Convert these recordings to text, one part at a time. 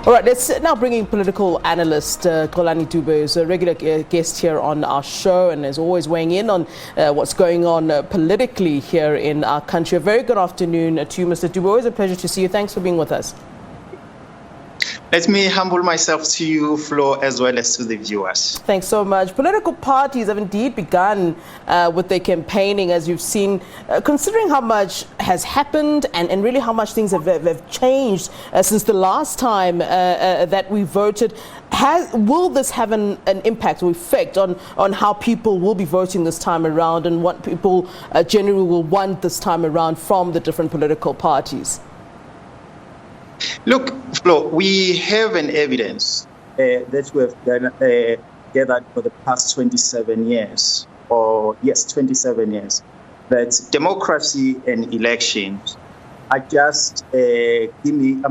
All right, let's now bring in political analyst Xolani Dube, who's a regular guest here on our show and is always weighing in on what's going on politically here in our country. A very good afternoon to you, Mr. Dube. Always a pleasure to see you. Thanks for being with us. Let me humble myself to you, Flo, as well as to the viewers. Thanks so much. Political parties have indeed begun with their campaigning, as you've seen, considering how much has happened and really how much things have changed since the last time that we voted. Will this have an impact or effect on how people will be voting this time around and what people generally will want this time around from the different political parties? Look, Flo, we have an evidence that we have gathered for the past 27 years, 27 years, that democracy and elections are just gimmick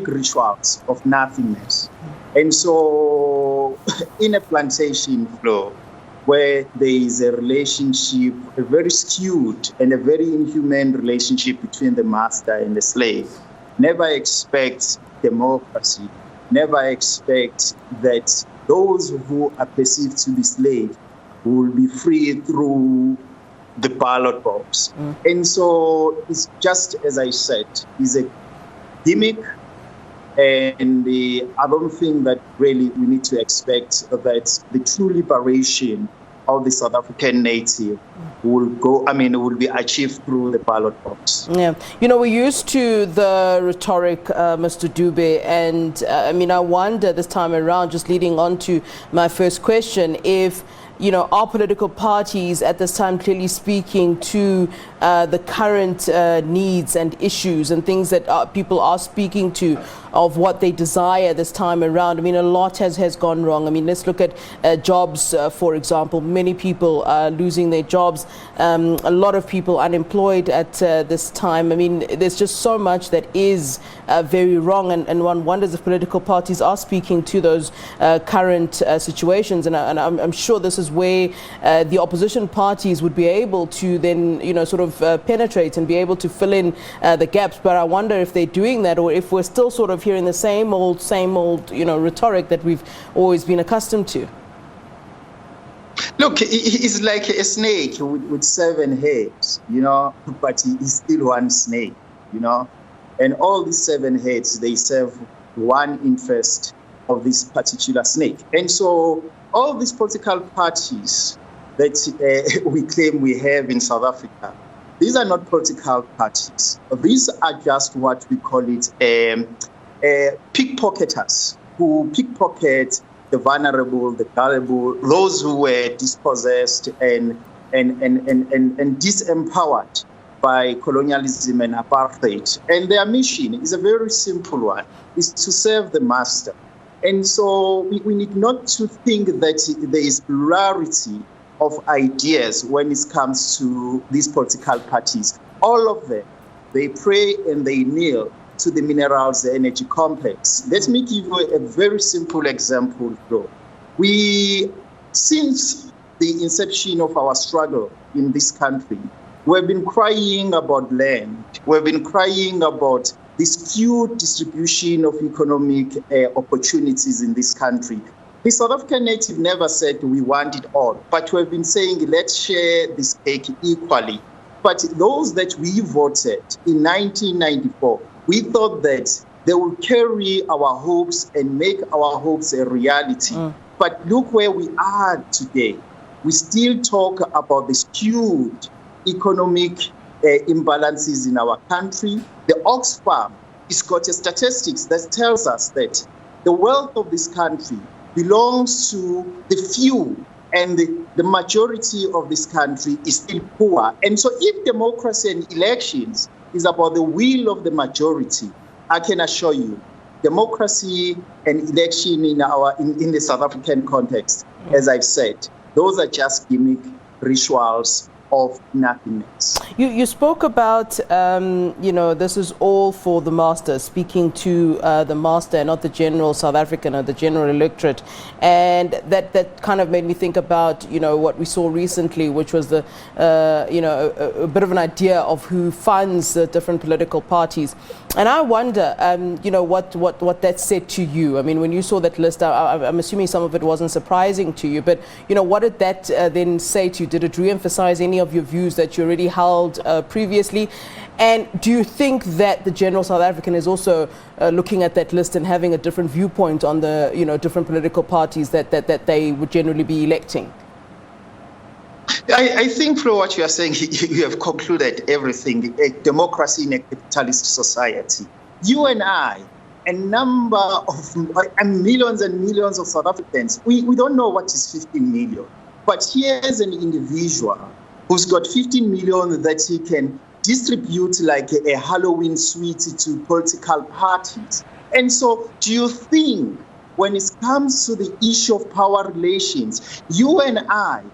rituals of nothingness. And so in a plantation, Flo, where there is a relationship, a very skewed and a very inhumane relationship between the master and the slave, never expect democracy, never expect that those who are perceived to be slaves will be free through the ballot box. And so it's just, as I said, is a gimmick. And I don't think that really we need to expect that the true liberation of the South African native will be achieved through the ballot box. Yeah, you know, we're used to the rhetoric, Mr. Dube, and I wonder this time around, just leading on to my first question, if are political parties at this time clearly speaking to the current needs and issues and things that people are speaking to of what they desire this time around? A lot has gone wrong. Let's look at jobs, for example. Many people are losing their jobs. A lot of people unemployed at this time. There's just so much that is very wrong, and one wonders if political parties are speaking to those current situations. And I'm sure this is where the opposition parties would be able to then, penetrate and be able to fill in the gaps. But I wonder if they're doing that, or if we're still sort of hearing the same old, rhetoric that we've always been accustomed to. Look, he's like a snake with 7 heads, but he's still one snake, And all these 7 heads, they serve one interest of this particular snake. And so all these political parties that we claim we have in South Africa, these are not political parties. These are just what we call it pickpocketers who pickpocket the vulnerable, the gullible, those who were dispossessed and disempowered by colonialism and apartheid. And their mission is a very simple one, is to serve the master. And so we need not to think that there is plurality of ideas when it comes to these political parties. All of them, they pray and they kneel to the minerals energy complex. Let me give you a very simple example, though. Since the inception of our struggle in this country, we've been crying about land. We've been crying about the skewed distribution of economic opportunities in this country. The South African native never said we want it all, but we've been saying let's share this cake equally. But those that we voted in 1994, we thought that they will carry our hopes and make our hopes a reality. But look where we are today. We still talk about the skewed economic imbalances in our country. The Oxfam has got a statistics that tells us that the wealth of this country belongs to the few, and the majority of this country is still poor. And so if democracy and elections is about the will of the majority, I can assure you, democracy and election in the South African context, as I've said, those are just gimmick rituals of nothingness. You spoke about, this is all for the master, speaking to the master and not the general South African or the general electorate. And that kind of made me think about, what we saw recently, which was a bit of an idea of who funds the different political parties. And I wonder, what that said to you. I mean, when you saw that list, I'm assuming some of it wasn't surprising to you, but, what did that then say to you? Did it re-emphasize any of your views that you already held previously? And do you think that the general South African is also looking at that list and having a different viewpoint on the, different political parties that they would generally be electing? I think, Flo, what you are saying, you have concluded everything. A democracy in a capitalist society. You and I, a number of millions and millions of South Africans, we don't know what is 15 million. But here's an individual who's got 15 million that he can distribute like a Halloween sweet to political parties. And so do you think when it comes to the issue of power relations, you and I,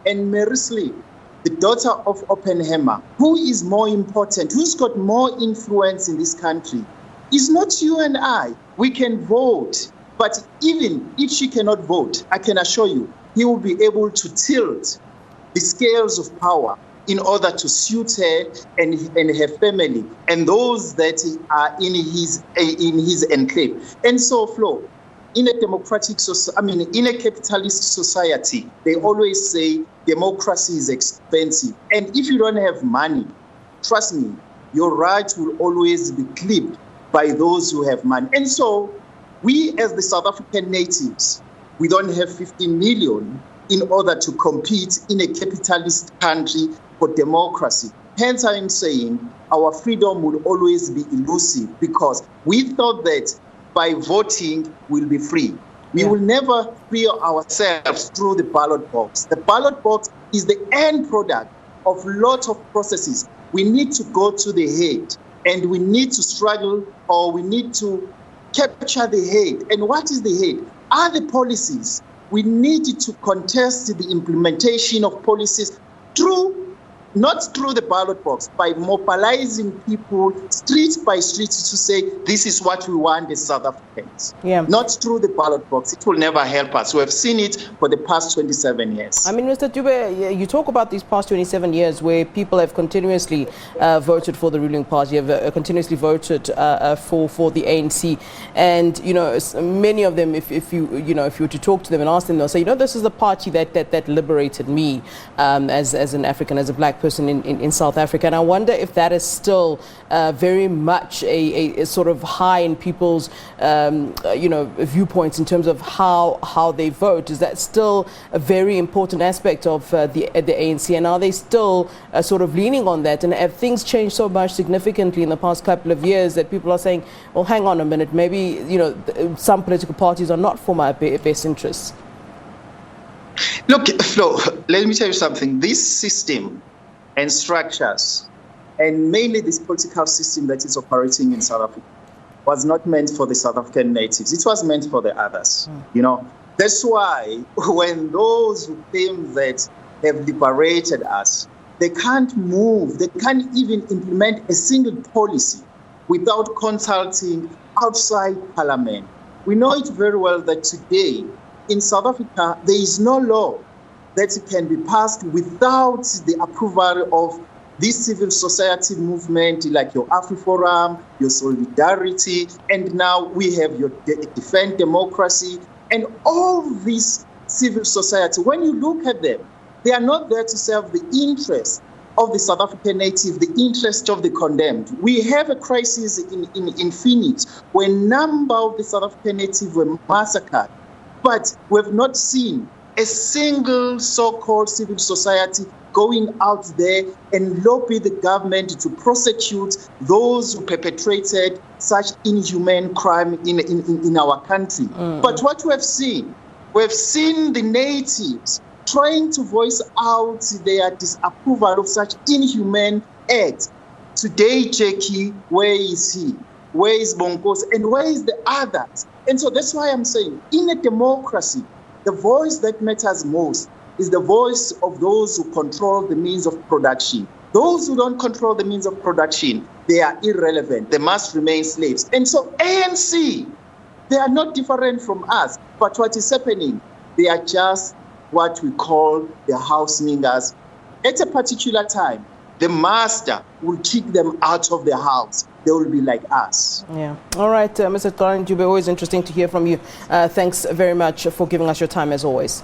and Mary Sleep, the daughter of Oppenheimer, who is more important, who's got more influence in this country, is not you and I. We can vote, but even if she cannot vote, I can assure you, he will be able to tilt the scales of power in order to suit her and her family and those that are in his enclave. And so, Flo, in a democratic society, in a capitalist society, they always say democracy is expensive. And if you don't have money, trust me, your rights will always be clipped by those who have money. And so we as the South African natives, we don't have 15 million in order to compete in a capitalist country for democracy. Hence, I am saying our freedom will always be elusive because we thought that by voting we'll be free. We will never free ourselves through the ballot box. The ballot box is the end product of lots of processes. We need to go to the head and we need to struggle, or we need to capture the head. And what is the head? Are the policies. We need to contest the implementation of policies not through the ballot box, by mobilizing people street by street to say, this is what we want as South Africans. Not through the ballot box. It will never help us. We have seen it for the past 27 years. I mean, Mr. Dube, you talk about these past 27 years where people have continuously voted for the ruling party, have continuously voted for the ANC. And, many of them, if you were to talk to them and ask them, they'll say, this is the party that liberated me as an African, as a black person in South Africa. And I wonder if that is still very much a sort of high in people's viewpoints in terms of how they vote. Is that still a very important aspect of the ANC, and are they still sort of leaning on that? And have things changed so much significantly in the past couple of years that people are saying, well, hang on a minute, maybe some political parties are not for my best interests? Look, Flo, let me tell you something. This system and structures, and mainly this political system that is operating in South Africa, was not meant for the South African natives. It was meant for the others. That's why when those who claim that have liberated us, they can't move, they can't even implement a single policy without consulting outside parliament. We know it very well that today in South Africa, there is no law that can be passed without the approval of this civil society movement, like your AfriForum, your Solidarity, and now we have your Defend Democracy, and all these civil society. When you look at them, they are not there to serve the interest of the South African native, the interest of the condemned. We have a crisis in Phoenix where a number of the South African native were massacred, but we have not seen a single so-called civil society going out there and lobby the government to prosecute those who perpetrated such inhumane crime in our country. But what we have seen the natives trying to voice out their disapproval of such inhumane acts. Today, Jackie, where is he? Where is Bonkos? And where is the others? And so that's why I'm saying, in a democracy, the voice that matters most is the voice of those who control the means of production. Those who don't control the means of production, they are irrelevant. They must remain slaves. And so ANC, they are not different from us. But what is happening, they are just what we call the house mingers. At a particular time, the master will kick them out of the house. They will be like us. Yeah. All right, Mr. Xolani Dube, always interesting to hear from you. Thanks very much for giving us your time as always.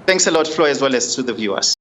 Thanks a lot, Flo, as well as to the viewers.